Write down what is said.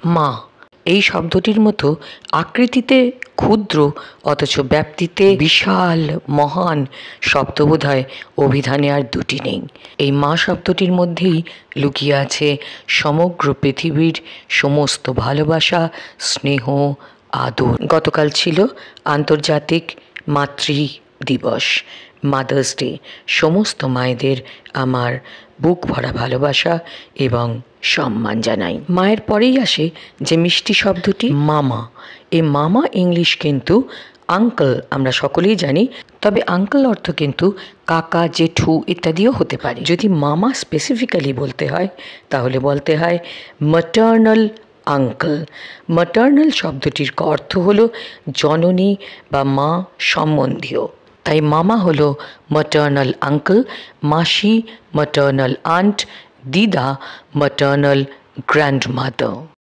মা এই শব্দটির মতো আকৃতিতে ক্ষুদ্র অথচ ব্যাপ্তিতে বিশাল মহান শব্দ বোধহয় অভিধানে আর দুটি নেই। এই মা শব্দটির মধ্যেই লুকিয়ে আছে সমগ্র পৃথিবীর সমস্ত ভালোবাসা, স্নেহ, আদর। গতকাল ছিল আন্তর্জাতিক মাতৃ দিবস, মাদার্স ডে। সমস্ত মায়েদের আমার বুক ভরা ভালোবাসা এবং সম্মান জানাই। মায়ের পরেই আসে যে মিষ্টি শব্দটি মামা। এই মামা ইংলিশ কিন্তু আঙ্কেল, আমরা সকলেই জানি, তবে আঙ্কেল অর্থ কিন্তু কাকা, জেঠু ইত্যাদিও হতে পারে। যদি মামা স্পেসিফিক্যালি বলতে হয় তাহলে বলতে হয় ম্যাটার্নাল আঙ্কেল। ম্যাটার্নাল শব্দটির অর্থ হলো জননী বা মা সম্বন্ধীয়। তাই মামা হলো ম্যাটার্নাল আঙ্কেল, মাসি ম্যাটার্নাল আন্ট, দিদা ম্যাটার্নাল গ্র্যান্ডমাদার।